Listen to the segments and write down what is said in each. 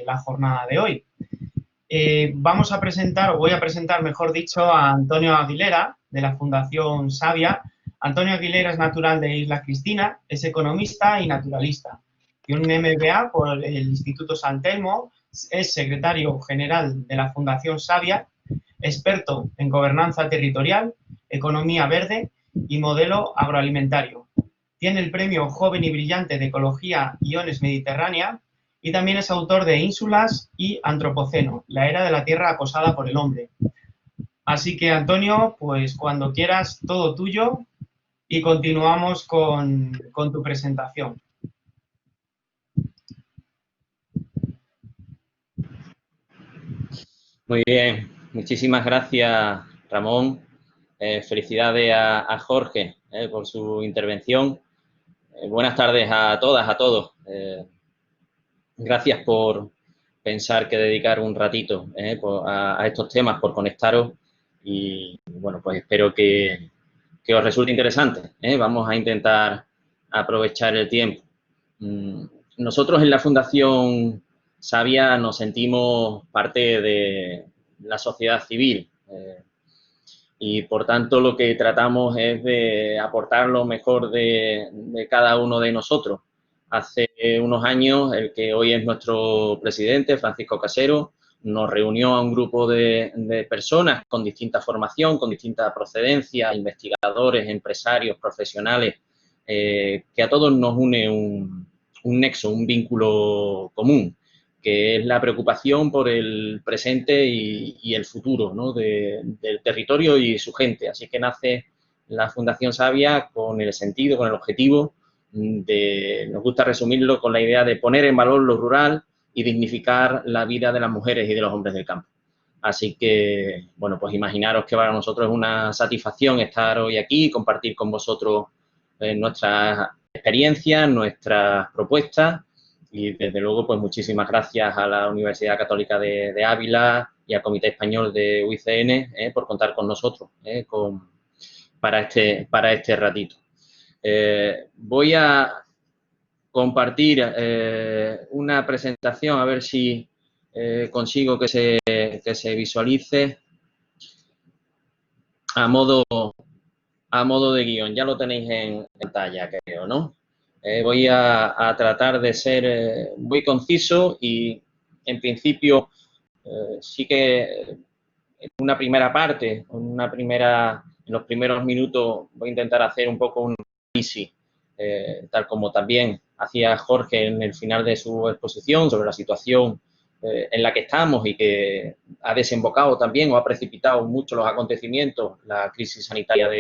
la jornada de hoy. Vamos a presentar, o voy a presentar, mejor dicho, a Antonio Aguilera, de la Fundación Savia. Antonio Aguilera es natural de Isla Cristina, es economista y naturalista. Tiene un MBA por el Instituto San Telmo, es secretario general de la Fundación Savia, experto en gobernanza territorial, economía verde y modelo agroalimentario. Tiene el premio Joven y Brillante de Ecología Iones Mediterránea y también es autor de Ínsulas y Antropoceno, la era de la Tierra acosada por el hombre. Así que, Antonio, pues cuando quieras, todo tuyo y continuamos con tu presentación. Muy bien, muchísimas gracias, Ramón. Felicidades a Jorge por su intervención. Buenas tardes a todas, a todos. Gracias por pensar que dedicar un ratito a estos temas, por conectaros y, bueno, pues espero que os resulte interesante. Vamos a intentar aprovechar el tiempo. Nosotros en la Fundación Savia nos sentimos parte de la sociedad civil y, por tanto, lo que tratamos es de aportar lo mejor de cada uno de nosotros. Hace unos años, el que hoy es nuestro presidente, Francisco Casero, nos reunió a un grupo de personas con distinta formación, con distinta procedencia, investigadores, empresarios, profesionales, que a todos nos une un nexo, un vínculo común, que es la preocupación por el presente y el futuro, ¿no?, del territorio y su gente. Así que nace la Fundación Savia con el sentido, con el objetivo nos gusta resumirlo con la idea de poner en valor lo rural y dignificar la vida de las mujeres y de los hombres del campo. Así que, bueno, pues imaginaros que para nosotros es una satisfacción estar hoy aquí y compartir con vosotros nuestras experiencias, nuestras propuestas y, desde luego, pues muchísimas gracias a la Universidad Católica de Ávila y al Comité Español de UICN por contar con nosotros para este ratito. Voy a compartir una presentación, a ver si consigo que se visualice a modo de guión. Ya lo tenéis en pantalla, creo, ¿no? Voy a tratar de ser muy conciso y, en principio, sí que en una primera parte, en los primeros minutos, voy a intentar hacer un poco un análisis, tal como también hacía Jorge en el final de su exposición, sobre la situación en la que estamos y que ha desembocado también o ha precipitado mucho los acontecimientos, la crisis sanitaria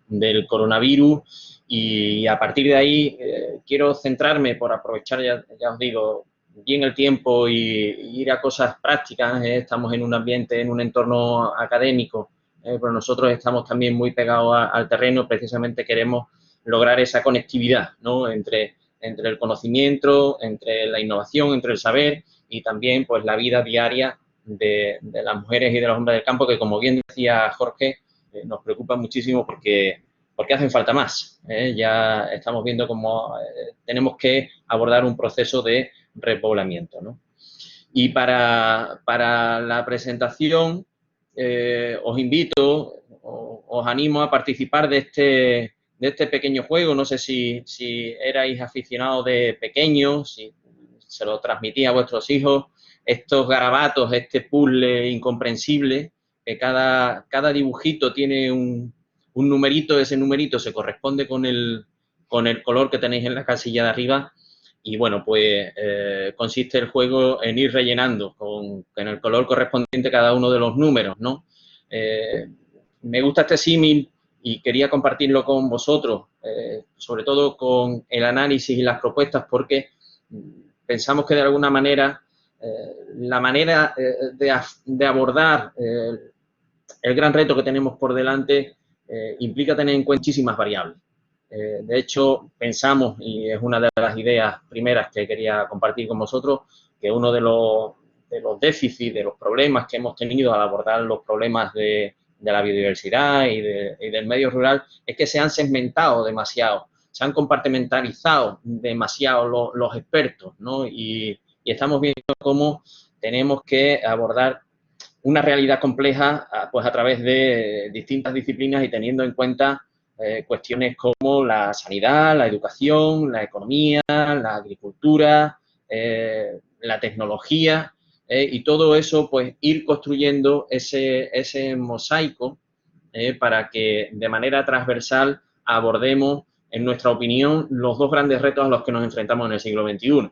del coronavirus, y a partir de ahí quiero centrarme, por aprovechar, ya os digo, bien el tiempo y ir a cosas prácticas. Estamos en un ambiente, en un entorno académico, pero nosotros estamos también muy pegados al terreno. Precisamente queremos lograr esa conectividad, ¿no?, entre el conocimiento, entre la innovación, entre el saber y también, pues, la vida diaria de las mujeres y de los hombres del campo, que, como bien decía Jorge, nos preocupa muchísimo porque hacen falta más. Ya estamos viendo cómo tenemos que abordar un proceso de repoblamiento, ¿no? Y para la presentación os invito, os animo a participar de este pequeño juego. No sé si erais aficionados de pequeños, si se lo transmitís a vuestros hijos, estos garabatos, este puzzle incomprensible, que cada dibujito tiene un numerito. Ese numerito se corresponde con el color que tenéis en la casilla de arriba. Y, bueno, pues consiste el juego en ir rellenando con el color correspondiente cada uno de los números, ¿no? Me gusta este símil y quería compartirlo con vosotros, sobre todo con el análisis y las propuestas, porque pensamos que, de alguna manera, la manera de abordar el gran reto que tenemos por delante implica tener en cuenta muchísimas variables. De hecho, pensamos, y es una de las ideas primeras que quería compartir con vosotros, que uno de los déficits, de los problemas que hemos tenido al abordar los problemas de la biodiversidad y del medio rural, es que se han segmentado demasiado, se han compartimentalizado demasiado los expertos, ¿no? Y y estamos viendo cómo tenemos que abordar una realidad compleja pues a través de distintas disciplinas y teniendo en cuenta cuestiones como la sanidad, la educación, la economía, la agricultura, la tecnología, y todo eso, pues ir construyendo ese mosaico para que de manera transversal abordemos, en nuestra opinión, los dos grandes retos a los que nos enfrentamos en el siglo XXI,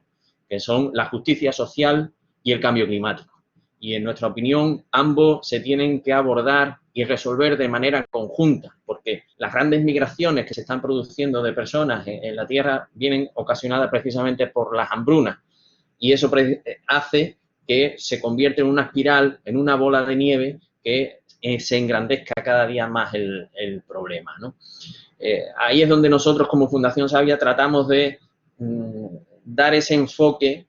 que son la justicia social y el cambio climático. Y en nuestra opinión, ambos se tienen que abordar y resolver de manera conjunta, porque las grandes migraciones que se están produciendo de personas en la Tierra vienen ocasionadas precisamente por las hambrunas, y eso hace que se convierta en una espiral, en una bola de nieve que se engrandezca cada día más el problema, ¿no? Ahí es donde nosotros como Fundación Savia tratamos de dar ese enfoque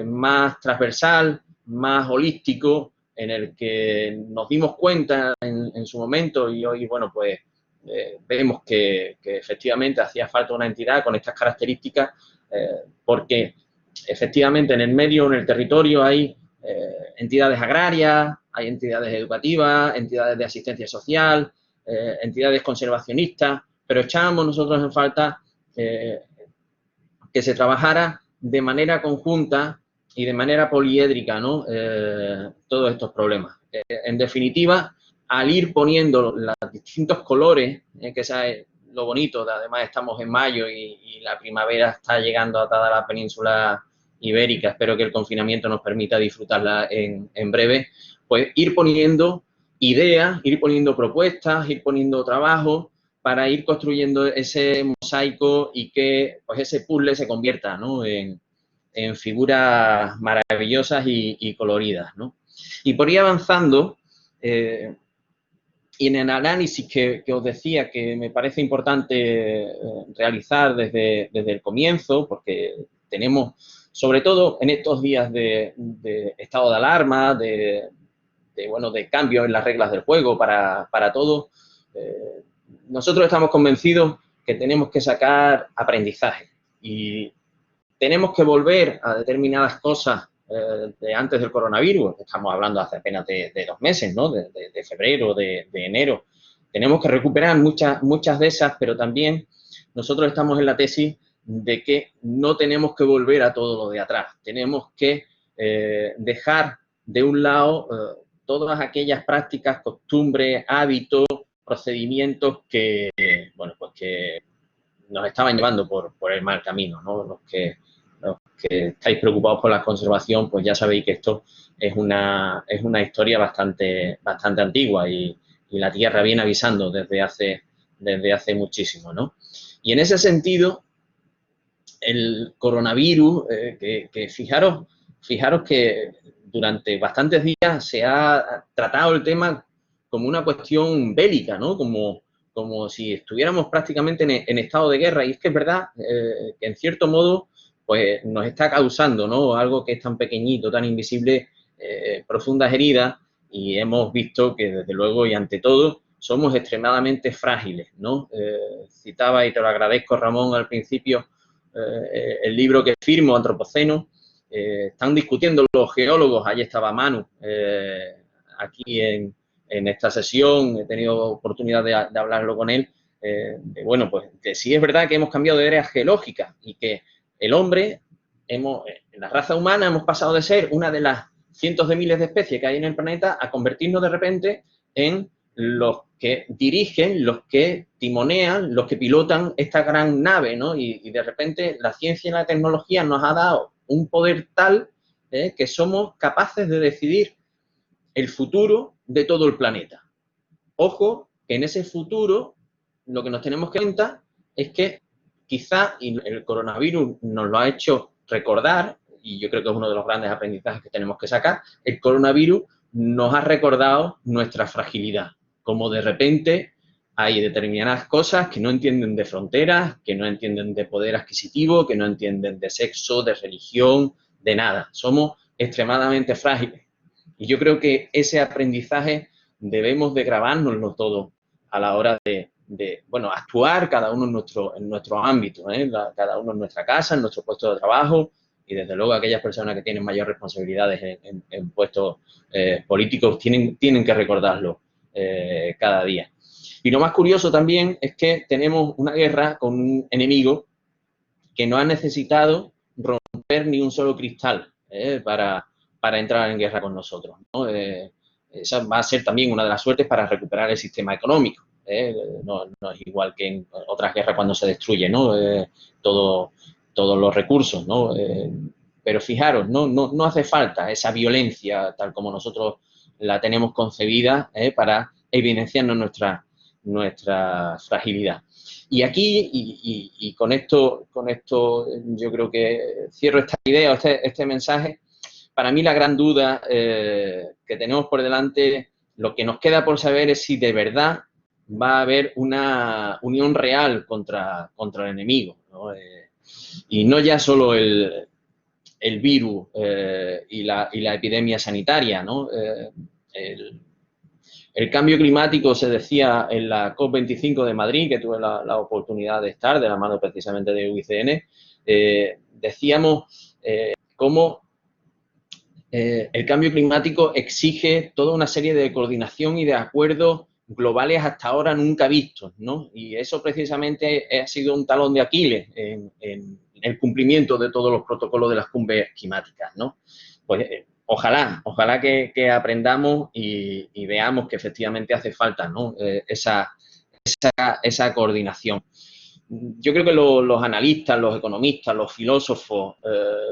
más transversal, más holístico, en el que nos dimos cuenta en su momento y hoy, bueno, pues vemos que efectivamente hacía falta una entidad con estas características, porque efectivamente en el medio, en el territorio, hay entidades agrarias, hay entidades educativas, entidades de asistencia social, entidades conservacionistas, pero echábamos nosotros en falta que se trabajara de manera conjunta y de manera poliédrica, ¿no? Todos estos problemas. En definitiva, al ir poniendo los distintos colores, que es lo bonito, además estamos en mayo y la primavera está llegando a toda la península ibérica, espero que el confinamiento nos permita disfrutarla en breve, pues ir poniendo ideas, ir poniendo propuestas, ir poniendo trabajo para ir construyendo ese mosaico y que pues ese puzzle se convierta, ¿no? en figuras maravillosas y coloridas, ¿no? Y por ir avanzando, y en el análisis que os decía que me parece importante realizar desde el comienzo, porque tenemos, sobre todo en estos días de estado de alarma, de cambio en las reglas del juego para todos, nosotros estamos convencidos que tenemos que sacar aprendizaje y tenemos que volver a determinadas cosas de antes del coronavirus. Estamos hablando hace apenas de 2 meses, ¿no? De febrero, de enero. Tenemos que recuperar muchas de esas, pero también nosotros estamos en la tesis de que no tenemos que volver a todo lo de atrás. Tenemos que dejar de un lado todas aquellas prácticas, costumbres, hábitos, procedimientos que, bueno, pues que nos estaban llevando por el mal camino, ¿no? Los que estáis preocupados por la conservación, pues ya sabéis que esto es una historia bastante antigua y la Tierra viene avisando desde hace muchísimo, ¿no? Y en ese sentido, el coronavirus, que fijaros que durante bastantes días se ha tratado el tema como una cuestión bélica, ¿no? Como si estuviéramos prácticamente en estado de guerra. Y es que es verdad que, en cierto modo, pues nos está causando, ¿no? Algo que es tan pequeñito, tan invisible, profundas heridas, y hemos visto que, desde luego y ante todo, somos extremadamente frágiles, ¿no? Citaba, y te lo agradezco, Ramón, al principio, el libro que firmo, Antropoceno. Están discutiendo los geólogos, allí estaba Manu, aquí en esta sesión, he tenido oportunidad de hablarlo con él, bueno, pues que sí es verdad que hemos cambiado de áreas geológicas y que el hombre, en la raza humana, hemos pasado de ser una de las cientos de miles de especies que hay en el planeta a convertirnos de repente en los que dirigen, los que timonean, los que pilotan esta gran nave, ¿no? Y de repente la ciencia y la tecnología nos ha dado un poder tal que somos capaces de decidir el futuro de todo el planeta. Ojo, que en ese futuro lo que nos tenemos que dar cuenta es que quizá, y el coronavirus nos lo ha hecho recordar, y yo creo que es uno de los grandes aprendizajes que tenemos que sacar, el coronavirus nos ha recordado nuestra fragilidad, como de repente hay determinadas cosas que no entienden de fronteras, que no entienden de poder adquisitivo, que no entienden de sexo, de religión, de nada. Somos extremadamente frágiles. Y yo creo que ese aprendizaje debemos de grabárnoslo todo a la hora de actuar cada uno en nuestro ámbito, cada uno en nuestra casa, en nuestro puesto de trabajo, y desde luego aquellas personas que tienen mayores responsabilidades en puestos políticos tienen que recordarlo cada día. Y lo más curioso también es que tenemos una guerra con un enemigo que no ha necesitado romper ni un solo cristal para entrar en guerra con nosotros, ¿no? Esa va a ser también una de las suertes para recuperar el sistema económico. No es igual que en otras guerras cuando se destruye, ¿no? Todos los recursos, ¿no? Pero fijaros, no hace falta esa violencia tal como nosotros la tenemos concebida para evidenciarnos nuestra fragilidad. Y aquí, y con esto yo creo que cierro esta idea, este mensaje. Para mí la gran duda que tenemos por delante, lo que nos queda por saber es si de verdad va a haber una unión real contra el enemigo, ¿no? Y no ya solo el virus y la epidemia sanitaria, ¿no? El cambio climático, se decía en la COP25 de Madrid, que tuve la oportunidad de estar, de la mano precisamente de UICN, decíamos cómo el cambio climático exige toda una serie de coordinación y de acuerdos globales hasta ahora nunca vistos, ¿no? Y eso precisamente ha sido un talón de Aquiles en el cumplimiento de todos los protocolos de las cumbres climáticas, ¿no? Pues ojalá que aprendamos y veamos que efectivamente hace falta, ¿no? Esa coordinación. Yo creo que los analistas, los economistas, los filósofos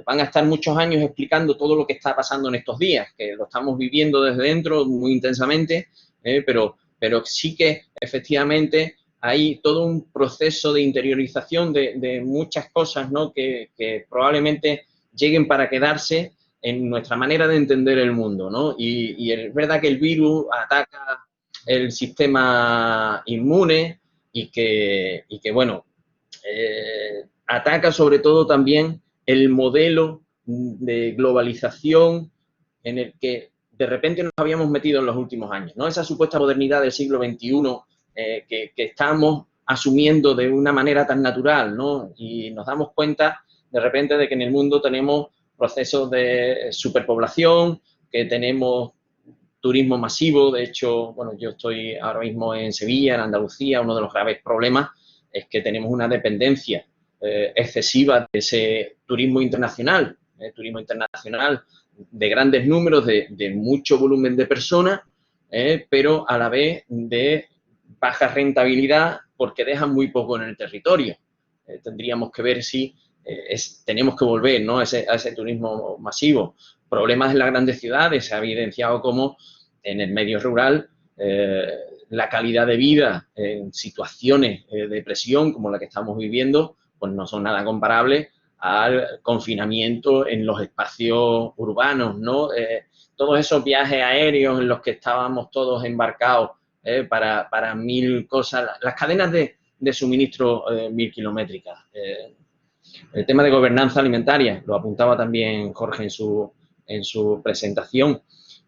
van a estar muchos años explicando todo lo que está pasando en estos días, que lo estamos viviendo desde dentro muy intensamente, pero sí que efectivamente hay todo un proceso de interiorización de muchas cosas, ¿no? que probablemente lleguen para quedarse en nuestra manera de entender el mundo, ¿no? Y es verdad que el virus ataca el sistema inmune y que bueno, ataca sobre todo también el modelo de globalización en el que de repente nos habíamos metido en los últimos años, ¿no? Esa supuesta modernidad del siglo XXI que estamos asumiendo de una manera tan natural, ¿no? Y nos damos cuenta de repente de que en el mundo tenemos procesos de superpoblación, que tenemos turismo masivo. De hecho, bueno, yo estoy ahora mismo en Sevilla, en Andalucía. Uno de los graves problemas es que tenemos una dependencia excesiva de ese turismo internacional de grandes números, de mucho volumen de personas, pero a la vez de baja rentabilidad porque dejan muy poco en el territorio. Tendríamos que ver si tenemos que volver, ¿no? a ese turismo masivo. Problemas en las grandes ciudades, se ha evidenciado como en el medio rural la calidad de vida en situaciones de presión como la que estamos viviendo, pues no son nada comparables al confinamiento en los espacios urbanos, ¿no? Todos esos viajes aéreos en los que estábamos todos embarcados para mil cosas, las cadenas de suministro 1000 kilométricas. El tema de gobernanza alimentaria, lo apuntaba también Jorge en su presentación.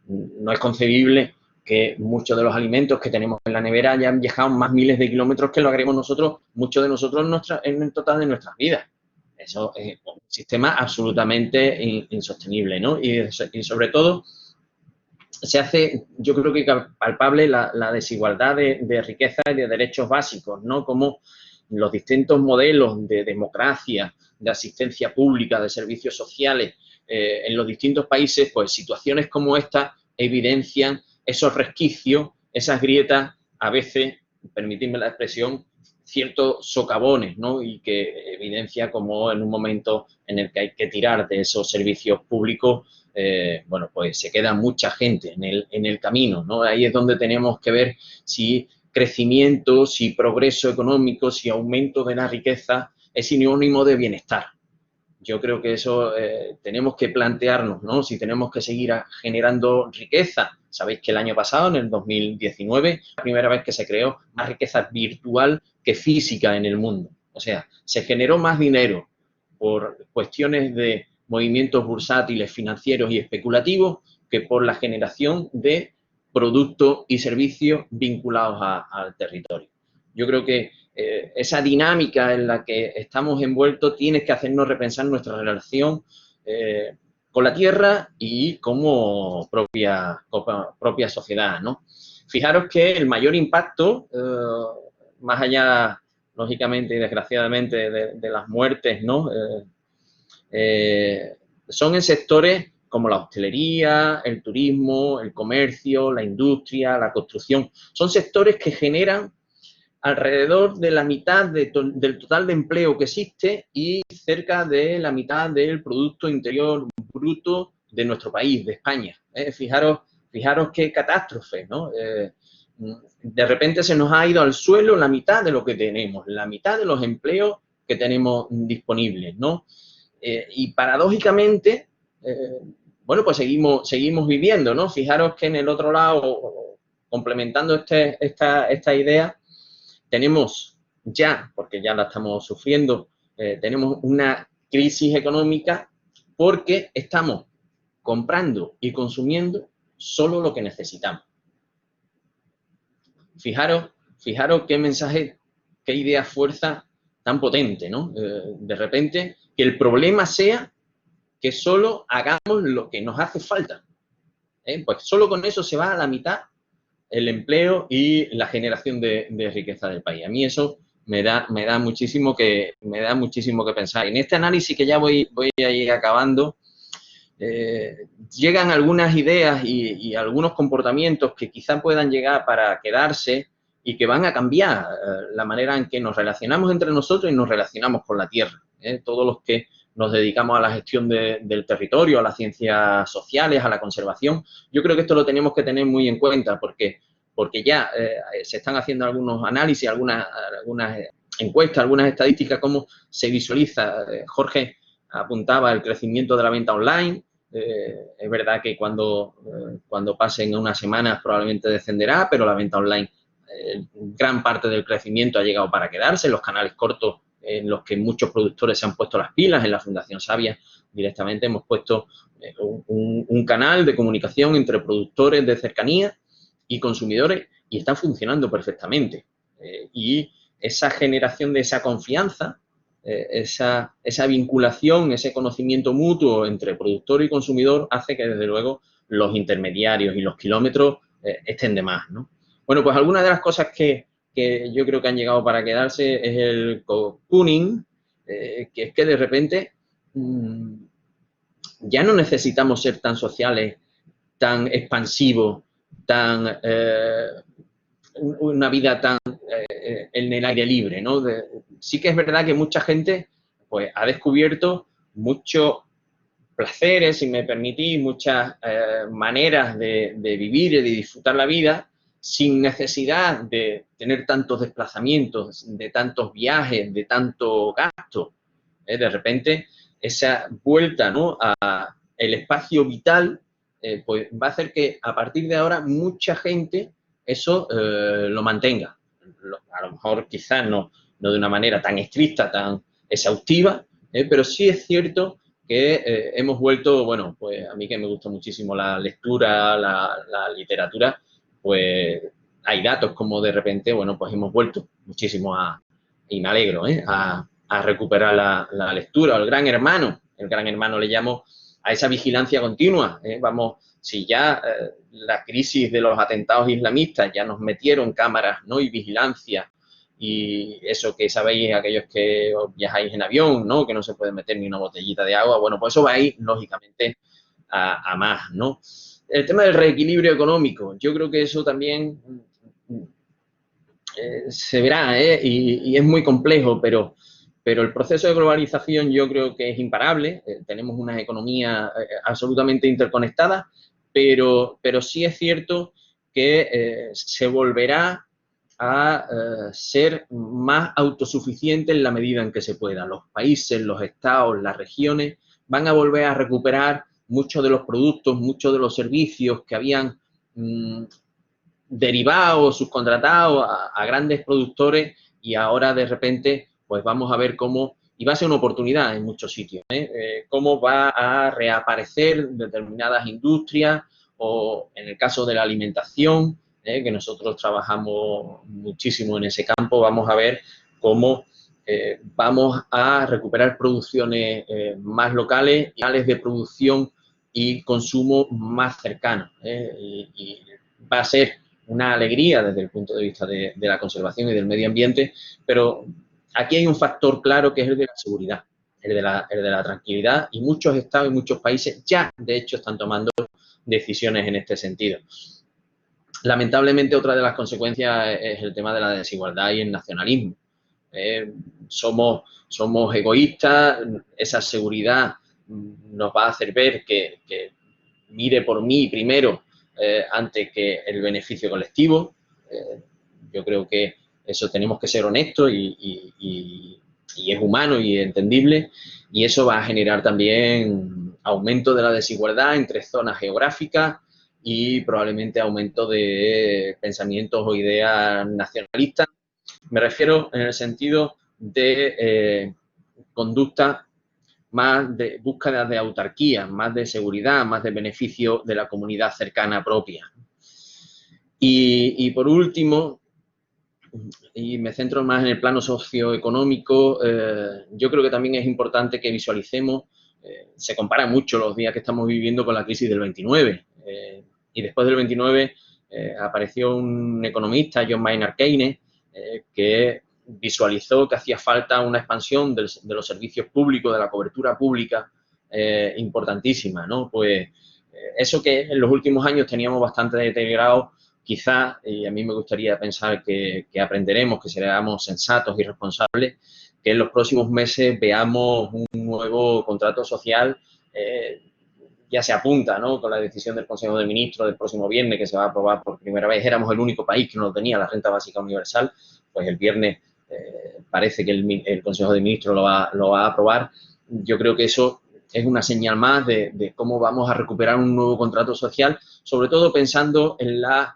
No es concebible que muchos de los alimentos que tenemos en la nevera hayan viajado más miles de kilómetros que lo haremos nosotros, muchos de nosotros en el total de nuestras vidas. Eso es un sistema absolutamente insostenible, ¿no? Y sobre todo se hace, yo creo que palpable la desigualdad de riqueza y de derechos básicos, ¿no? Como los distintos modelos de democracia, de asistencia pública, de servicios sociales en los distintos países, pues situaciones como esta evidencian esos resquicios, esas grietas, a veces, permitidme la expresión, ciertos socavones, ¿no? Y que evidencia como en un momento en el que hay que tirar de esos servicios públicos, bueno, pues se queda mucha gente en el camino, ¿no? Ahí es donde tenemos que ver si crecimiento, si progreso económico, si aumento de la riqueza es sinónimo de bienestar. Yo creo que eso tenemos que plantearnos, ¿no? Si tenemos que seguir generando riqueza. Sabéis que el año pasado, en el 2019, la primera vez que se creó más riqueza virtual que física en el mundo. O sea, se generó más dinero por cuestiones de movimientos bursátiles, financieros y especulativos que por la generación de productos y servicios vinculados al territorio. Yo creo que esa dinámica en la que estamos envueltos tiene que hacernos repensar nuestra relación con la tierra y como propia sociedad, ¿no? Fijaros que el mayor impacto, más allá, lógicamente y desgraciadamente, de las muertes, ¿no? Son en sectores como la hostelería, el turismo, el comercio, la industria, la construcción. Son sectores que generan alrededor de la mitad del total de empleo que existe y cerca de la mitad del Producto Interior Bruto de nuestro país, de España. Fijaros qué catástrofe, ¿no? De repente se nos ha ido al suelo la mitad de lo que tenemos, la mitad de los empleos que tenemos disponibles, ¿no? Y paradójicamente, bueno, pues seguimos viviendo, ¿no? Fijaros que en el otro lado, complementando esta idea, tenemos ya, porque ya la estamos sufriendo, tenemos una crisis económica porque estamos comprando y consumiendo solo lo que necesitamos. Fijaros qué mensaje, qué idea fuerza tan potente, ¿no? De repente, que el problema sea que solo hagamos lo que nos hace falta. Pues solo con eso se va a la mitad el empleo y la generación de riqueza del país. A mí eso me da muchísimo que pensar. En este análisis que ya voy a ir acabando, llegan algunas ideas y algunos comportamientos que quizá puedan llegar para quedarse y que van a cambiar la manera en que nos relacionamos entre nosotros y nos relacionamos con la tierra. Todos los que nos dedicamos a la gestión del territorio, a las ciencias sociales, a la conservación, yo creo que esto lo tenemos que tener muy en cuenta porque ya se están haciendo algunos análisis, algunas encuestas, algunas estadísticas, cómo se visualiza. Jorge apuntaba el crecimiento de la venta online. Es verdad que cuando pasen unas semanas probablemente descenderá, pero la venta online, gran parte del crecimiento ha llegado para quedarse. Los canales cortos en los que muchos productores se han puesto las pilas, en la Fundación Savia directamente hemos puesto un canal de comunicación entre productores de cercanía y consumidores y está funcionando perfectamente. Y esa generación de esa confianza, esa vinculación, ese conocimiento mutuo entre productor y consumidor hace que, desde luego, los intermediarios y los kilómetros estén de más, ¿no? Bueno, pues algunas de las cosas que yo creo que han llegado para quedarse es el cocooning, que es que de repente ya no necesitamos ser tan sociales, tan expansivos, una vida tan en el aire libre, ¿no? Sí que es verdad que mucha gente pues ha descubierto muchos placeres, si me permitís, muchas maneras de vivir y de disfrutar la vida sin necesidad de tener tantos desplazamientos, de tantos viajes, de tanto gasto. De repente, esa vuelta, ¿no?, a el espacio vital pues va a hacer que a partir de ahora mucha gente eso lo mantenga. A lo mejor quizás no de una manera tan estricta, tan exhaustiva, pero sí es cierto que hemos vuelto, bueno, pues a mí que me gusta muchísimo la lectura, la literatura, pues hay datos como de repente, bueno, pues hemos vuelto muchísimo y me alegro, a recuperar la lectura, o el gran hermano le llamo a esa vigilancia continua. Vamos, si ya la crisis de los atentados islamistas ya nos metieron cámaras, ¿no?, y vigilancia, y eso que sabéis, aquellos que viajáis en avión, ¿no?, que no se puede meter ni una botellita de agua, bueno, pues eso va a ir, lógicamente, a más, ¿no? El tema del reequilibrio económico, yo creo que eso también se verá, y es muy complejo, pero el proceso de globalización yo creo que es imparable. Tenemos unas economías absolutamente interconectadas, pero sí es cierto que se volverá a ser más autosuficiente en la medida en que se pueda. Los países, los estados, las regiones van a volver a recuperar muchos de los productos, muchos de los servicios que habían derivados, subcontratados a grandes productores, y ahora de repente pues vamos a ver cómo, y va a ser una oportunidad en muchos sitios, cómo va a reaparecer determinadas industrias, o en el caso de la alimentación, que nosotros trabajamos muchísimo en ese campo, vamos a ver cómo vamos a recuperar producciones más locales, canales de producción y consumo más cercanos. Y va a ser una alegría desde el punto de vista de la conservación y del medio ambiente, pero aquí hay un factor claro que es el de la seguridad, el de la tranquilidad, y muchos estados y muchos países ya, de hecho, están tomando decisiones en este sentido. Lamentablemente, otra de las consecuencias es el tema de la desigualdad y el nacionalismo. Somos egoístas, esa seguridad nos va a hacer ver que mire por mí primero antes que el beneficio colectivo. Yo creo que eso tenemos que ser honestos y es humano y entendible, y eso va a generar también aumento de la desigualdad entre zonas geográficas y probablemente aumento de pensamientos o ideas nacionalistas. Me refiero en el sentido de conducta más de búsqueda de autarquía, más de seguridad, más de beneficio de la comunidad cercana propia. Y por último, y me centro más en el plano socioeconómico, yo creo que también es importante que visualicemos, se comparan mucho los días que estamos viviendo con la crisis del 29, y después del 29 apareció un economista, John Maynard Keynes, que visualizó que hacía falta una expansión de los servicios públicos, de la cobertura pública importantísima, ¿no? Pues eso que en los últimos años teníamos bastante deteriorado, quizás, y a mí me gustaría pensar que aprenderemos, que seremos sensatos y responsables, que en los próximos meses veamos un nuevo contrato social, ya se apunta, ¿no?, con la decisión del Consejo de Ministros del próximo viernes, que se va a aprobar por primera vez. Éramos el único país que no lo tenía, la renta básica universal, pues el viernes parece que el Consejo de Ministros lo va a aprobar. Yo creo que eso es una señal más de cómo vamos a recuperar un nuevo contrato social, sobre todo pensando en las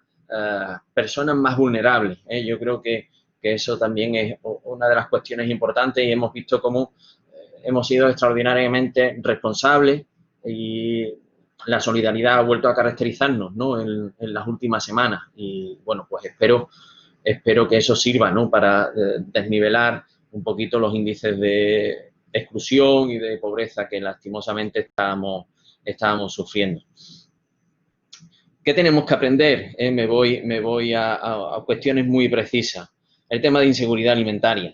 personas más vulnerables. Yo creo que eso también es una de las cuestiones importantes, y hemos visto cómo hemos sido extraordinariamente responsables y la solidaridad ha vuelto a caracterizarnos, ¿no?, en las últimas semanas. Y bueno, pues espero que eso sirva, ¿no?, para desnivelar un poquito los índices de exclusión y de pobreza que lastimosamente estábamos sufriendo. ¿Qué tenemos que aprender? Me voy a cuestiones muy precisas. El tema de inseguridad alimentaria.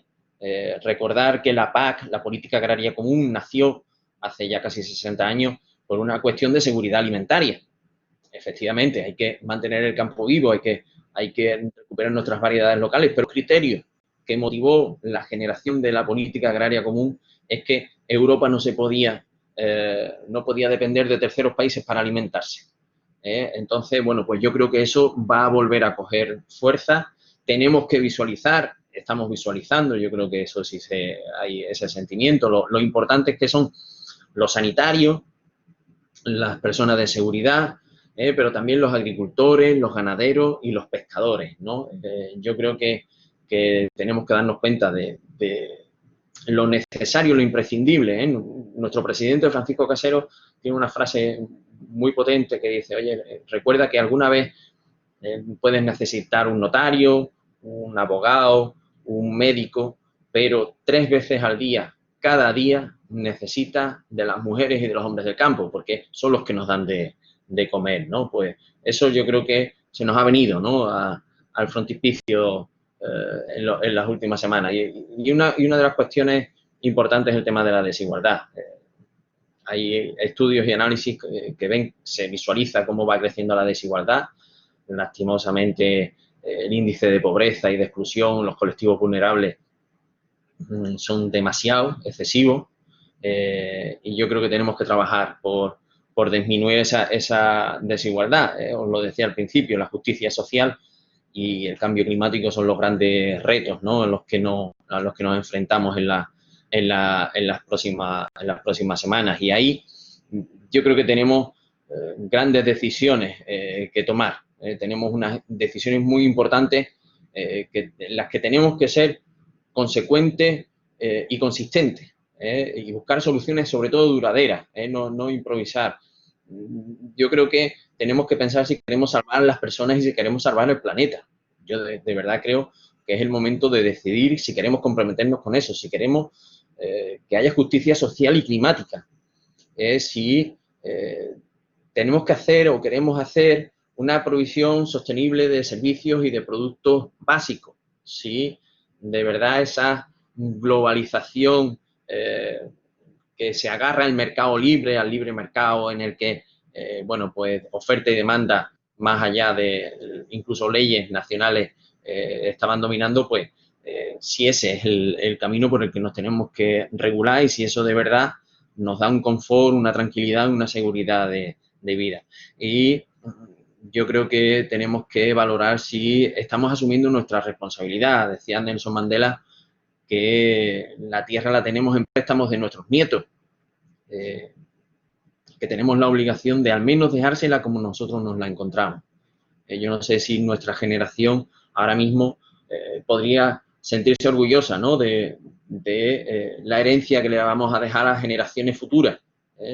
Recordar que la PAC, la Política Agraria Común, nació hace ya casi 60 años por una cuestión de seguridad alimentaria. Efectivamente, hay que mantener el campo vivo, hay que recuperar nuestras variedades locales, pero el criterio que motivó la generación de la Política Agraria Común es que Europa no podía depender de terceros países para alimentarse. Entonces, bueno, pues yo creo que eso va a volver a coger fuerza. Tenemos que visualizar, estamos visualizando, yo creo que eso sí hay ese sentimiento. Lo importante es que son los sanitarios, las personas de seguridad, pero también los agricultores, los ganaderos y los pescadores, ¿no? Yo creo que tenemos que darnos cuenta de lo necesario, lo imprescindible. Nuestro presidente, Francisco Casero, tiene una frase muy potente que dice: oye, recuerda que alguna vez puedes necesitar un notario, un abogado, un médico, pero 3 veces al día, cada día, necesitas de las mujeres y de los hombres del campo, porque son los que nos dan de comer, ¿no? Pues eso yo creo que se nos ha venido, ¿no?, al frontispicio en las últimas semanas. Y una de las cuestiones importantes es el tema de la desigualdad. Hay estudios y análisis que ven, se visualiza cómo va creciendo la desigualdad. Lastimosamente, el índice de pobreza y de exclusión, los colectivos vulnerables son demasiado excesivos, y yo creo que tenemos que trabajar por disminuir esa desigualdad. Os lo decía al principio, la justicia social y el cambio climático son los grandes retos, ¿no?, a los que nos enfrentamos en las próximas semanas. Y ahí yo creo que tenemos grandes decisiones que tomar. Tenemos unas decisiones muy importantes en las que tenemos que ser consecuentes y consistentes, y buscar soluciones sobre todo duraderas, no improvisar. Yo creo que tenemos que pensar si queremos salvar a las personas y si queremos salvar el planeta. Yo de verdad creo que es el momento de decidir si queremos comprometernos con eso, si queremos que haya justicia social y climática, si tenemos que hacer o queremos hacer una provisión sostenible de servicios y de productos básicos, si de verdad esa globalización que se agarra al mercado libre, al libre mercado en el que, bueno, pues oferta y demanda, más allá de incluso leyes nacionales, estaban dominando, pues si ese es el camino por el que nos tenemos que regular y si eso de verdad nos da un confort, una tranquilidad, una seguridad de vida. Y yo creo que tenemos que valorar si estamos asumiendo nuestra responsabilidad. Decía Nelson Mandela que la tierra la tenemos en préstamos de nuestros nietos, que tenemos la obligación de al menos dejársela como nosotros nos la encontramos. Yo no sé si nuestra generación ahora mismo podría sentirse orgullosa, ¿no?, de la herencia que le vamos a dejar a las generaciones futuras.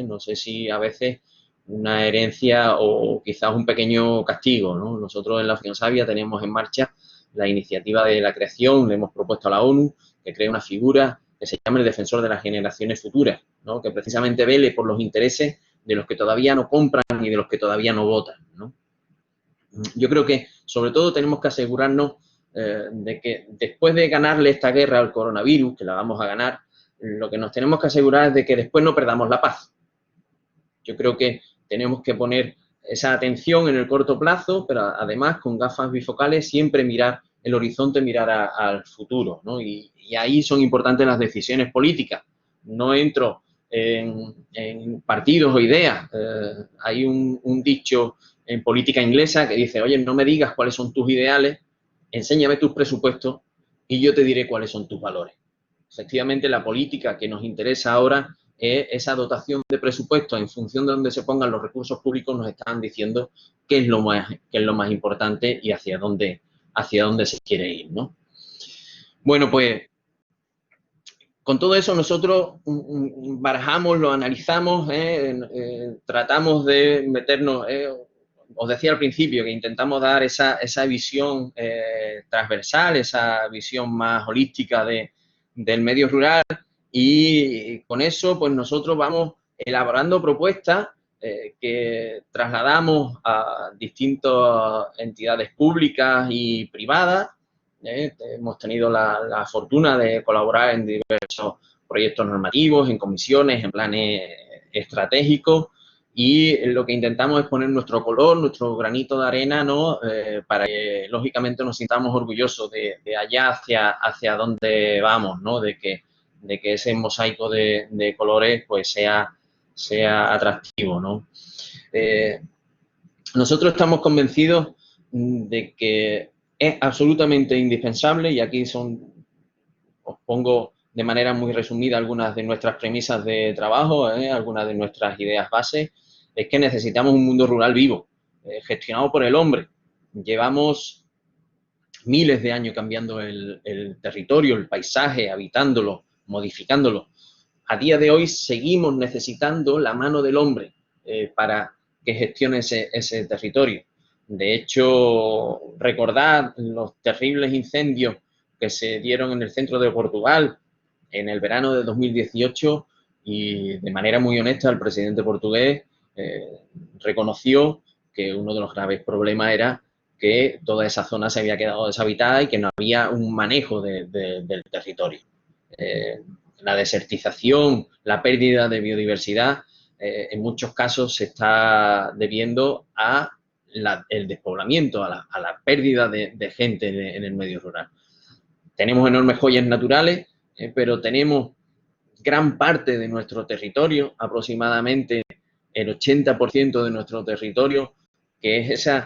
No sé si a veces una herencia o quizás un pequeño castigo, ¿no? Nosotros en la Fundación Savia tenemos en marcha la iniciativa de la creación, le hemos propuesto a la ONU que cree una figura que se llama el defensor de las generaciones futuras, ¿no?, que precisamente vele por los intereses de los que todavía no compran y de los que todavía no votan, ¿no? Yo creo que, sobre todo, tenemos que asegurarnos de que después de ganarle esta guerra al coronavirus, que la vamos a ganar, lo que nos tenemos que asegurar es de que después no perdamos la paz. Yo creo que tenemos que poner esa atención en el corto plazo, pero además con gafas bifocales siempre mirar el horizonte, mirar al futuro, ¿no? Y ahí son importantes las decisiones políticas. No entro en partidos o ideas. Hay un dicho en política inglesa que dice, oye, no me digas cuáles son tus ideales, enséñame tus presupuestos y yo te diré cuáles son tus valores. Efectivamente, la política que nos interesa ahora es esa dotación de presupuestos en función de donde se pongan los recursos públicos, nos están diciendo qué es lo más importante y hacia dónde se quiere ir, ¿no? Bueno, pues con todo eso nosotros barajamos, lo analizamos, tratamos de meternos, os decía al principio que intentamos dar esa visión transversal, esa visión más holística del medio rural, y con eso pues nosotros vamos elaborando propuestas que trasladamos a distintas entidades públicas y privadas. Hemos tenido la fortuna de colaborar en diversos proyectos normativos, en comisiones, en planes estratégicos, y lo que intentamos es poner nuestro color, nuestro granito de arena, ¿no?, para que lógicamente nos sintamos orgullosos de allá hacia dónde vamos, ¿no?, de que ese mosaico de colores pues sea atractivo, ¿no? Nosotros estamos convencidos de que es absolutamente indispensable, y aquí os pongo de manera muy resumida algunas de nuestras premisas de trabajo, algunas de nuestras ideas bases, es que necesitamos un mundo rural vivo, gestionado por el hombre. Llevamos miles de años cambiando el territorio, el paisaje, habitándolo, modificándolo. A día de hoy seguimos necesitando la mano del hombre para que gestione ese territorio. De hecho, recordad los terribles incendios que se dieron en el centro de Portugal en el verano de 2018, y de manera muy honesta el presidente portugués reconoció que uno de los graves problemas era que toda esa zona se había quedado deshabitada y que no había un manejo del territorio. La desertización, la pérdida de biodiversidad, en muchos casos se está debiendo al despoblamiento, a la pérdida de gente en el medio rural. Tenemos enormes joyas naturales, pero tenemos gran parte de nuestro territorio, aproximadamente el 80% de nuestro territorio, que es ese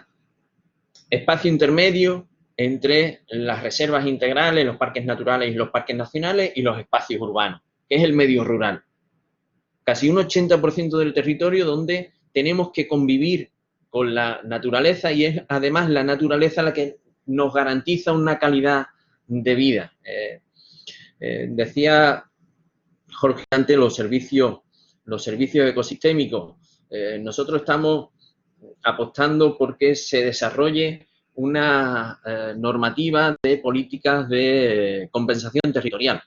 espacio intermedio entre las reservas integrales, los parques naturales y los parques nacionales, y los espacios urbanos, que es el medio rural. Casi un 80% del territorio donde tenemos que convivir con la naturaleza, y es además la naturaleza la que nos garantiza una calidad de vida. Decía Jorge antes los servicios ecosistémicos. Nosotros estamos apostando porque se desarrolle una normativa de políticas de compensación territorial.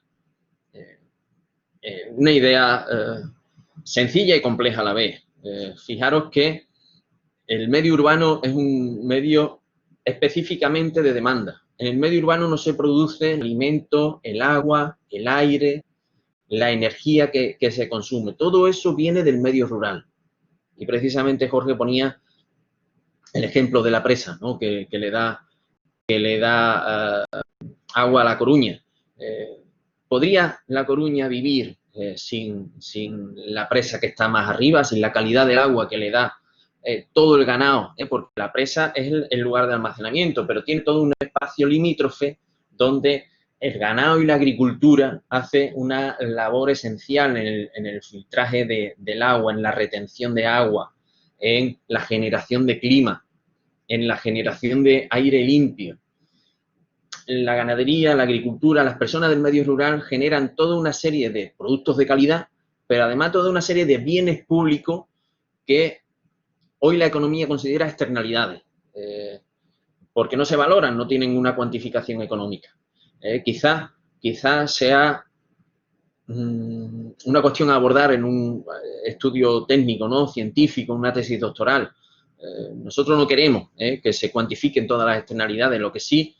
Una idea sencilla y compleja a la vez. Fijaros que el medio urbano es un medio específicamente de demanda. En el medio urbano no se produce el alimento, el agua, el aire, la energía que se consume. Todo eso viene del medio rural. Y precisamente Jorge ponía el ejemplo de la presa, ¿no? que le da agua a La Coruña. ¿Podría La Coruña vivir sin la presa que está más arriba, sin la calidad del agua que le da todo el ganado? Porque la presa es el lugar de almacenamiento, pero tiene todo un espacio limítrofe donde el ganado y la agricultura hace una labor esencial en el filtraje del agua, en la retención de agua, en la generación de clima, en la generación de aire limpio. La ganadería, la agricultura, las personas del medio rural generan toda una serie de productos de calidad, pero además toda una serie de bienes públicos que hoy la economía considera externalidades, porque no se valoran, no tienen una cuantificación económica. Quizás sea una cuestión a abordar en un estudio técnico, ¿no? Científico, una tesis doctoral. Nosotros no queremos que se cuantifiquen todas las externalidades, lo que sí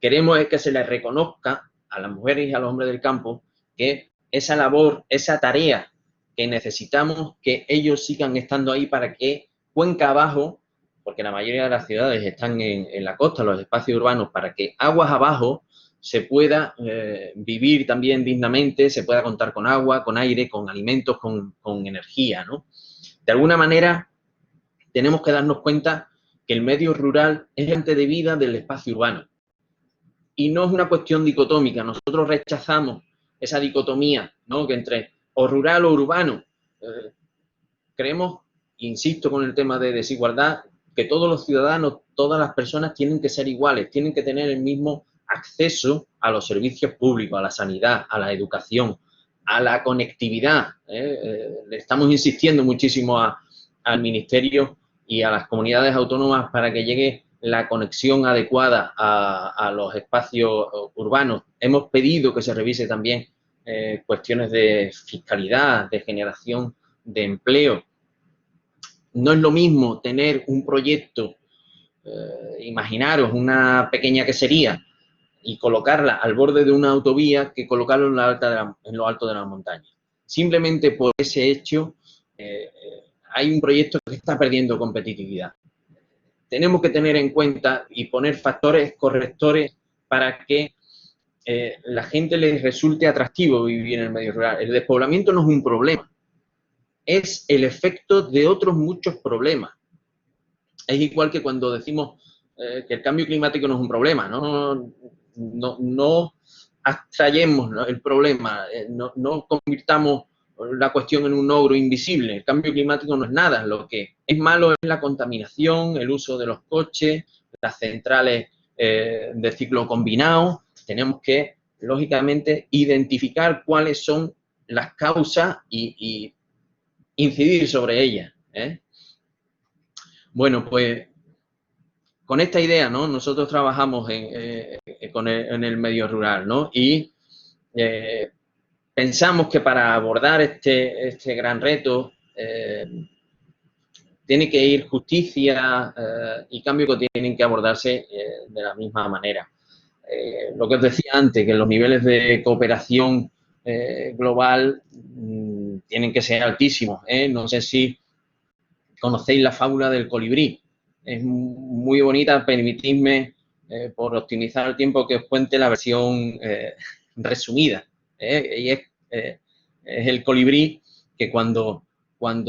queremos es que se les reconozca a las mujeres y a los hombres del campo que esa labor, esa tarea que necesitamos, que ellos sigan estando ahí para que cuenca abajo, porque la mayoría de las ciudades están en la costa, los espacios urbanos, para que aguas abajo se pueda vivir también dignamente, se pueda contar con agua, con aire, con alimentos, con energía, ¿no? De alguna manera tenemos que darnos cuenta que el medio rural es fuente de vida del espacio urbano. Y no es una cuestión dicotómica. Nosotros rechazamos esa dicotomía, ¿no? Que entre o rural o urbano. Creemos, insisto con el tema de desigualdad, que todos los ciudadanos, todas las personas tienen que ser iguales, tienen que tener el mismo acceso a los servicios públicos, a la sanidad, a la educación, a la conectividad. Le estamos insistiendo muchísimo al Ministerio y a las comunidades autónomas para que llegue la conexión adecuada a los espacios urbanos. Hemos pedido que se revise también cuestiones de fiscalidad, de generación de empleo. No es lo mismo tener un proyecto, imaginaros una pequeña quesería y colocarla al borde de una autovía que colocarlo en lo alto de la montaña. Simplemente por ese hecho hay un proyecto que está perdiendo competitividad. Tenemos que tener en cuenta y poner factores correctores para que la gente les resulte atractivo vivir en el medio rural. El despoblamiento no es un problema, es el efecto de otros muchos problemas. Es igual que cuando decimos que el cambio climático no es un problema, no abstrayemos, ¿no?, el problema, no convirtamos la cuestión en un ogro invisible. El cambio climático no es nada, lo que es malo es la contaminación, el uso de los coches, las centrales de ciclo combinado. Tenemos que, lógicamente, identificar cuáles son las causas y incidir sobre ellas. Bueno, pues con esta idea, ¿no?, nosotros trabajamos en el medio rural, ¿no? Y pensamos que para abordar este gran reto tiene que ir justicia y cambio que tienen que abordarse de la misma manera. Lo que os decía antes, que los niveles de cooperación global tienen que ser altísimos. No sé si conocéis la fábula del colibrí. Es muy bonita, permitidme, por optimizar el tiempo, que os cuente la versión resumida. Y es el colibrí que cuando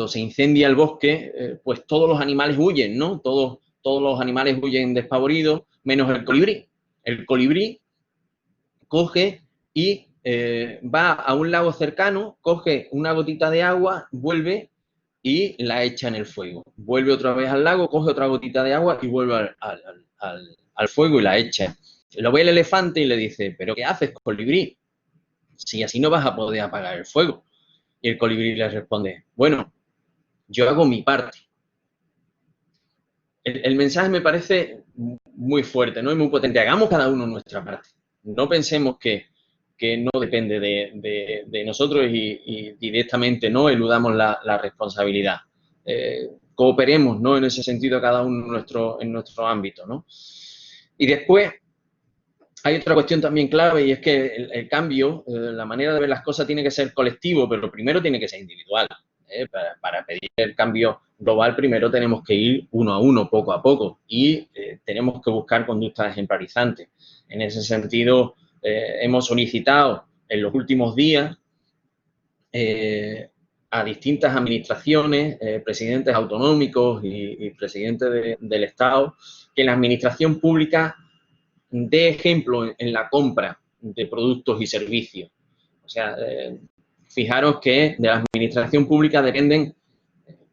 se incendia el bosque, pues todos los animales huyen, ¿no? Todos los animales huyen despavoridos, menos el colibrí. El colibrí coge y va a un lago cercano, coge una gotita de agua, vuelve y la echa en el fuego. Vuelve otra vez al lago, coge otra gotita de agua y vuelve al fuego y la echa. Lo ve el elefante y le dice: ¿pero qué haces, colibrí? Si así no vas a poder apagar el fuego. Y el colibrí le responde: bueno, yo hago mi parte. el mensaje me parece muy fuerte, ¿no? Y muy potente. Hagamos cada uno nuestra parte. No pensemos que no depende de nosotros y directamente no eludamos la responsabilidad. Cooperemos, ¿no? En ese sentido, cada uno en nuestro ámbito, ¿no? Y después hay otra cuestión también clave, y es que el cambio, la manera de ver las cosas tiene que ser colectivo, pero primero tiene que ser individual. Para pedir el cambio global, primero tenemos que ir uno a uno, poco a poco, y tenemos que buscar conductas ejemplarizantes. En ese sentido, hemos solicitado en los últimos días a distintas administraciones, presidentes autonómicos y presidentes del Estado, que la administración pública dé ejemplo en la compra de productos y servicios. O sea, fijaros que de la administración pública dependen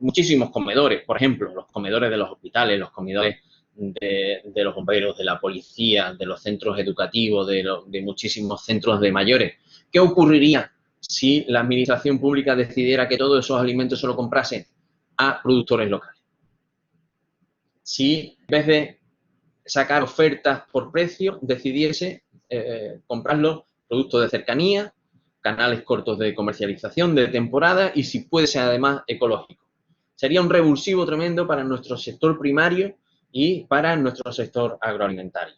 muchísimos comedores, por ejemplo, los comedores de los hospitales, los comedores de los bomberos, de la policía, de los centros educativos, de muchísimos centros de mayores. ¿Qué ocurriría si la administración pública decidiera que todos esos alimentos se los comprase a productores locales? Si en vez de sacar ofertas por precio, decidiese comprarlos productos de cercanía, canales cortos de comercialización, de temporada y si puede ser además ecológico. Sería un revulsivo tremendo para nuestro sector primario y para nuestro sector agroalimentario.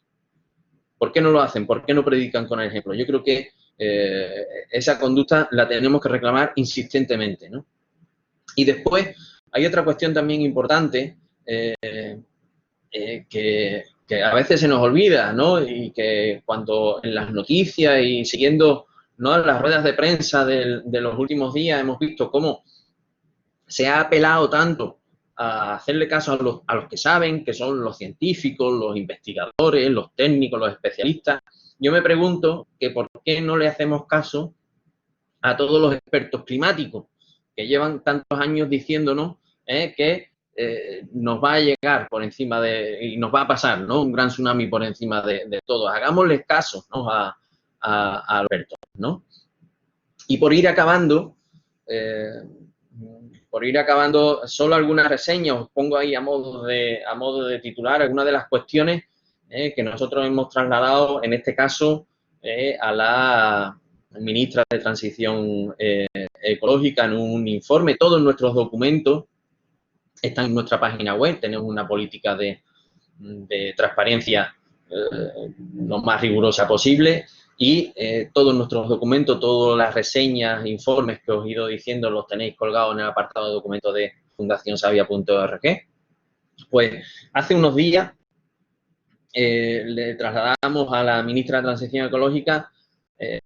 ¿Por qué no lo hacen? ¿Por qué no predican con el ejemplo? Yo creo que esa conducta la tenemos que reclamar insistentemente, ¿no? Y después hay otra cuestión también importante que a veces se nos olvida, ¿no? Y que cuando en las noticias y siguiendo, ¿no?, las ruedas de prensa de los últimos días hemos visto cómo se ha apelado tanto a hacerle caso a los que saben, que son los científicos, los investigadores, los técnicos, los especialistas. Yo me pregunto que por qué no le hacemos caso a todos los expertos climáticos que llevan tantos años diciéndonos que nos va a llegar por encima y nos va a pasar, ¿no?, un gran tsunami por encima de todos. Hagámosles caso, ¿no?, a Alberto, ¿no? Y por ir acabando, solo algunas reseñas, os pongo ahí a modo de titular algunas de las cuestiones que nosotros hemos trasladado, en este caso, a la ministra de Transición Ecológica en un informe. Todos nuestros documentos están en nuestra página web. Tenemos una política de transparencia lo más rigurosa posible y todos nuestros documentos, todas las reseñas, informes que os he ido diciendo, los tenéis colgados en el apartado de documentos de fundacionsavia.org. Pues hace unos días le trasladamos a la ministra de Transición Ecológica,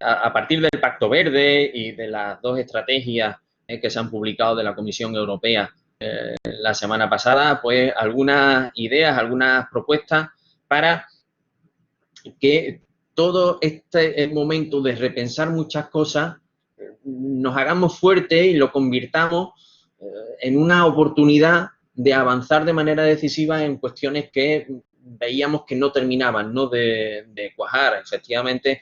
a partir del Pacto Verde y de las dos estrategias que se han publicado de la Comisión Europea la semana pasada, pues algunas ideas, algunas propuestas para que todo este momento de repensar muchas cosas nos hagamos fuertes y lo convirtamos en una oportunidad de avanzar de manera decisiva en cuestiones que veíamos que no terminaban, ¿no?, de cuajar. Efectivamente,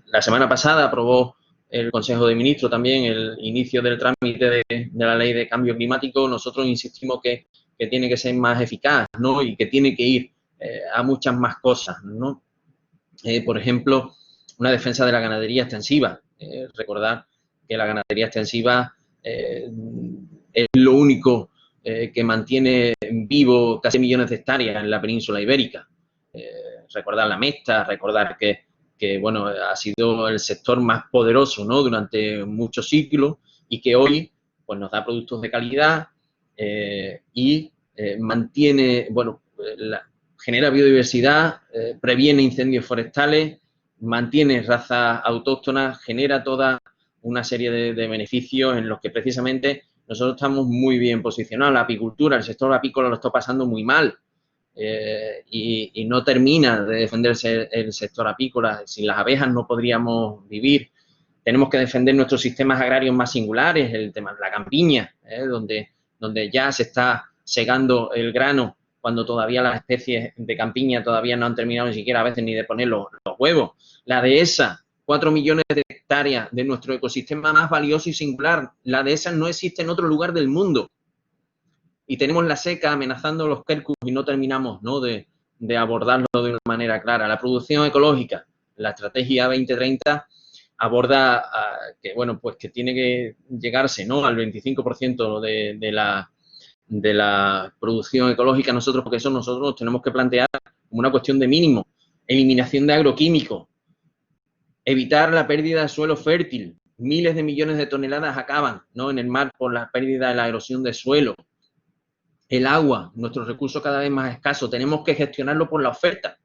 la semana pasada aprobó el Consejo de Ministros también el inicio del trámite de la Ley de Cambio Climático. Nosotros insistimos que tiene que ser más eficaz, ¿no?, y que tiene que ir a muchas más cosas, ¿no? Por ejemplo, una defensa de la ganadería extensiva. Recordar que la ganadería extensiva es lo único que mantiene vivo casi millones de hectáreas en la península ibérica. Recordar la mesta, recordar que bueno, ha sido el sector más poderoso, ¿no?, durante muchos siglos y que hoy pues nos da productos de calidad y mantiene, bueno, genera biodiversidad, previene incendios forestales, mantiene razas autóctonas, genera toda una serie de beneficios en los que precisamente nosotros estamos muy bien posicionados. La apicultura, el sector apícola lo está pasando muy mal y no termina de defenderse el sector apícola. Sin las abejas no podríamos vivir. Tenemos que defender nuestros sistemas agrarios más singulares, el tema de la campiña, donde ya se está segando el grano cuando todavía las especies de campiña todavía no han terminado ni siquiera a veces ni de poner los huevos. La dehesa, 4 millones de hectáreas de nuestro ecosistema más valioso y singular. La dehesa no existe en otro lugar del mundo. y tenemos la seca amenazando los quercus y no terminamos, ¿no?, de abordarlo de una manera clara. La producción ecológica, la estrategia 2030 aborda que, bueno, pues que tiene que llegarse, ¿no?, al 25% de la producción ecológica. Nosotros, porque eso nosotros nos tenemos que plantear como una cuestión de mínimo. Eliminación de agroquímicos, evitar la pérdida de suelo fértil. Miles de millones de toneladas acaban, ¿no?, en el mar por la pérdida de la erosión de suelo. El agua, nuestro recurso cada vez más escaso, tenemos que gestionarlo por la oferta,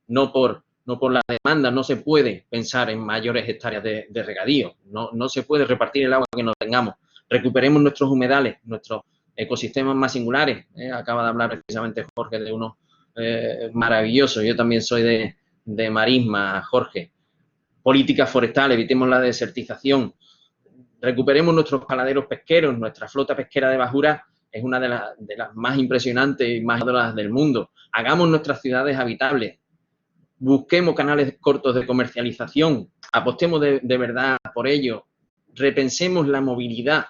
no por la demanda. No se puede pensar en mayores hectáreas de regadío, no se puede repartir el agua que no tengamos. Recuperemos nuestros humedales, nuestros ecosistemas más singulares. Acaba de hablar precisamente Jorge de uno maravilloso. Yo también soy de marisma, Jorge. Políticas forestales, evitemos la desertización. Recuperemos nuestros caladeros pesqueros. Nuestra flota pesquera de bajura es una de las más impresionantes y más idólatras del mundo. Hagamos nuestras ciudades habitables. Busquemos canales cortos de comercialización. Apostemos de verdad por ello. Repensemos la movilidad.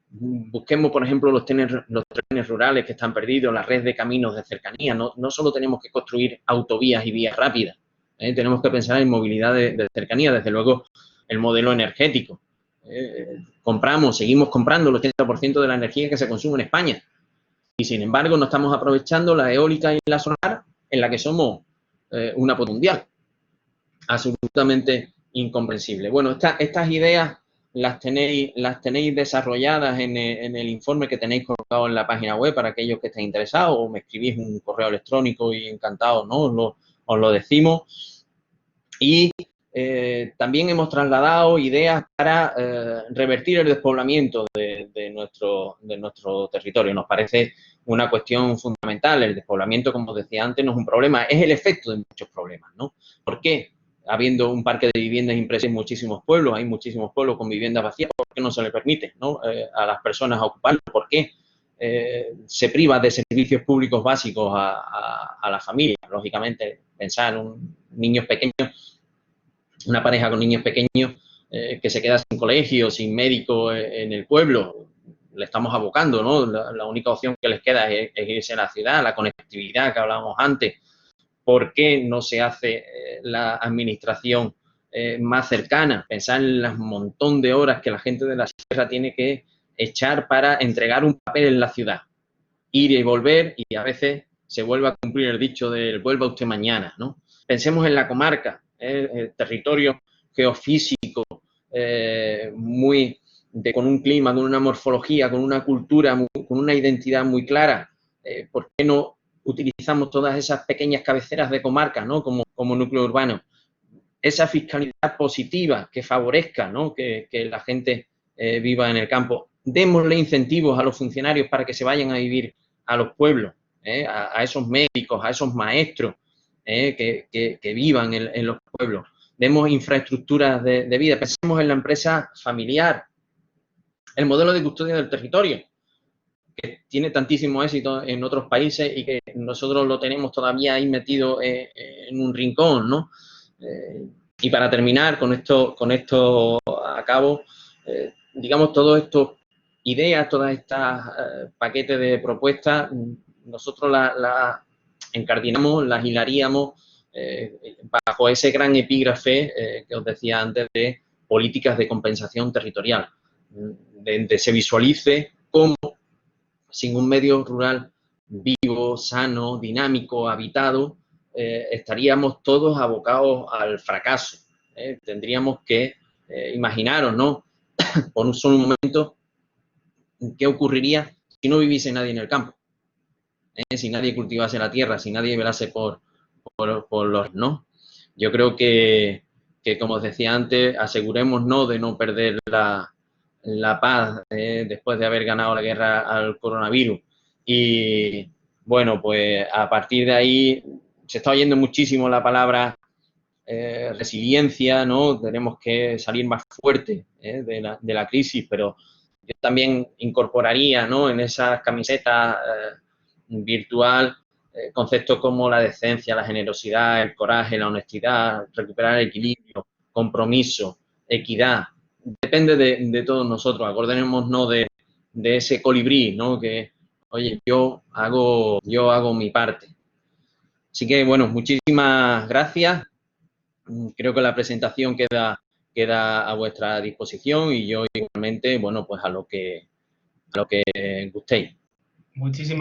Busquemos, por ejemplo, los trenes rurales que están perdidos, la red de caminos de cercanía. No solo tenemos que construir autovías y vías rápidas, tenemos que pensar en movilidad de cercanía. Desde luego, el modelo energético. Seguimos comprando el 80% de la energía que se consume en España. Y, sin embargo, no estamos aprovechando la eólica y la solar, en la que somos una potencia mundial. Absolutamente incomprensible. Bueno, estas ideas las tenéis desarrolladas en el informe que tenéis colocado en la página web para aquellos que estén interesados, o me escribís un correo electrónico y encantados, ¿no?, os lo decimos. Y también hemos trasladado ideas para revertir el despoblamiento de nuestro territorio. Nos parece una cuestión fundamental. El despoblamiento, como os decía antes, no es un problema, es el efecto de muchos problemas, ¿no? ¿Por qué? Habiendo un parque de viviendas impresionante en muchísimos pueblos, hay muchísimos pueblos con viviendas vacías, ¿por qué no se le permite, ¿no?, a las personas ocuparlo? ¿Por qué se priva de servicios públicos básicos a las familias? Lógicamente, pensar en niños pequeños, una pareja con niños pequeños que se queda sin colegio, sin médico en el pueblo, le estamos abocando, ¿no? La única opción que les queda es irse a la ciudad, la conectividad que hablábamos antes. ¿Por qué no se hace la administración más cercana? Pensar en el montón de horas que la gente de la sierra tiene que echar para entregar un papel en la ciudad. Ir y volver, y a veces se vuelve a cumplir el dicho del vuelva usted mañana, ¿no? Pensemos en la comarca, el territorio geofísico, con un clima, con una morfología, con una cultura, con una identidad muy clara. ¿Por qué no utilizamos todas esas pequeñas cabeceras de comarca, ¿no?, como núcleo urbano? Esa fiscalidad positiva que favorezca, ¿no?, que la gente viva en el campo. Démosle incentivos a los funcionarios para que se vayan a vivir a los pueblos, a esos médicos, a esos maestros que vivan en los pueblos. Demos infraestructuras de vida. Pensemos en la empresa familiar, el modelo de custodia del territorio, que tiene tantísimo éxito en otros países y que nosotros lo tenemos todavía ahí metido en un rincón, ¿no? Y para terminar, con esto acabo, digamos, todas estas ideas, todas estas paquetes de propuestas, nosotros las encardinamos, las hilaríamos bajo ese gran epígrafe que os decía antes de políticas de compensación territorial, donde se visualice cómo, sin un medio rural vivo, sano, dinámico, habitado, estaríamos todos abocados al fracaso. Tendríamos que imaginaros, ¿no?, por un solo momento, qué ocurriría si no viviese nadie en el campo, si nadie cultivase la tierra, si nadie velase por los, ¿no? Yo creo que, como os decía antes, asegurémonos de no perder la paz después de haber ganado la guerra al coronavirus. Y bueno, pues a partir de ahí se está oyendo muchísimo la palabra resiliencia, ¿no? Tenemos que salir más fuerte de la crisis, pero yo también incorporaría, ¿no?, en esas camisetas virtual conceptos como la decencia, la generosidad, el coraje, la honestidad, recuperar el equilibrio, compromiso, equidad. Depende de todos nosotros. Acordémonos, ¿no?, de ese colibrí, ¿no?, que oye, yo hago mi parte. Así que, bueno, muchísimas gracias. Creo que la presentación queda a vuestra disposición y yo igualmente, bueno, pues a lo que gustéis. Muchísimas